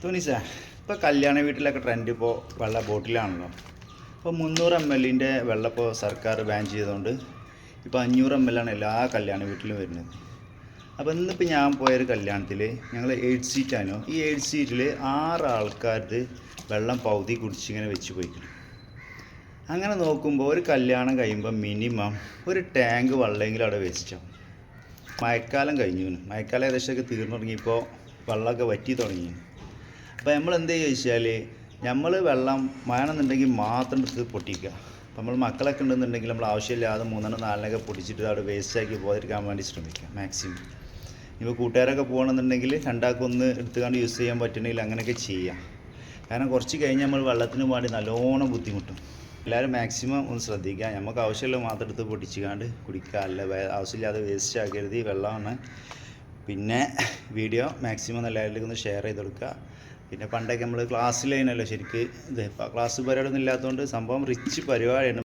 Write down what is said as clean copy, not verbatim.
തുനിസ ഇപ്പോൾ കല്യാണ വീട്ടിലൊക്കെ ട്രെൻഡ് ഇപ്പോൾ വെള്ള ബോട്ടിലാണല്ലോ. ഇപ്പോൾ 300 ml വെള്ളം ഇപ്പോൾ സർക്കാർ ബാൻ ചെയ്തുകൊണ്ട് ഇപ്പോൾ 500 ml ആണ് എല്ലാ കല്യാണ വീട്ടിലും വരുന്നത്. അപ്പോൾ ഇന്നിപ്പോൾ ഞാൻ പോയൊരു കല്യാണത്തിൽ ഞങ്ങൾ 8 സീറ്റാനോ ഈ 8 സീറ്റിൽ 6 ആൾക്കാർക്ക് വെള്ളം പകുതി കുടിച്ചിങ്ങനെ വെച്ച് പോയിക്കണം. അങ്ങനെ നോക്കുമ്പോൾ ഒരു കല്യാണം കഴിയുമ്പോൾ മിനിമം ഒരു ടാങ്ക് വെള്ളമെങ്കിലും അവിടെ വേസ്റ്റാവും. മഴക്കാലം കഴിഞ്ഞു, മഴക്കാലം ഏകദേശമൊക്കെ തീർന്നു തുടങ്ങിയപ്പോൾ വെള്ളമൊക്കെ വറ്റി തുടങ്ങി. അപ്പോൾ നമ്മൾ എന്ത് ചോദിച്ചാൽ നമ്മൾ വെള്ളം വേണമെന്നുണ്ടെങ്കിൽ മാത്രം എടുത്ത് പൊട്ടിക്കുക. അപ്പോൾ നമ്മൾ മക്കളൊക്കെ ഉണ്ടെന്നുണ്ടെങ്കിൽ നമ്മൾ ആവശ്യമില്ലാതെ 3 4 പൊട്ടിച്ചിട്ട് അവിടെ വേസ്റ്റാക്കി പോകാതിരിക്കാൻ വേണ്ടി ശ്രമിക്കുക മാക്സിമം. ഇപ്പോൾ കൂട്ടുകാരൊക്കെ പോകണമെന്നുണ്ടെങ്കിൽ രണ്ടാൾക്കൊന്ന് എടുത്തുകൊണ്ട് യൂസ് ചെയ്യാൻ പറ്റണമെങ്കിൽ അങ്ങനെയൊക്കെ ചെയ്യാം. കാരണം കുറച്ച് കഴിഞ്ഞ് നമ്മൾ വെള്ളത്തിന് വേണ്ടി നല്ലോണം ബുദ്ധിമുട്ടും. എല്ലാവരും മാക്സിമം ഒന്ന് ശ്രദ്ധിക്കുക. നമുക്ക് ആവശ്യമുള്ള മാത്രം എടുത്ത് പൊട്ടിച്ചുകൊണ്ട് കുടിക്കുക, അല്ല ആവശ്യമില്ലാതെ വേസ്റ്റ് ആക്കരുത്. ഈ വെള്ളമാണ്. പിന്നെ വീഡിയോ മാക്സിമം എല്ലാവരിലേക്കും ഒന്ന് ഷെയർ ചെയ്ത് കൊടുക്കുക. പിന്നെ പണ്ടൊക്കെ നമ്മൾ ക്ലാസ്സിലായിരുന്നല്ലോ ശരിക്ക് ഇത്. ഇപ്പോൾ ക്ലാസ് പരിപാടിയൊന്നും ഇല്ലാത്തതുകൊണ്ട് സംഭവം റിച്ച് പരിപാടിയാണ്.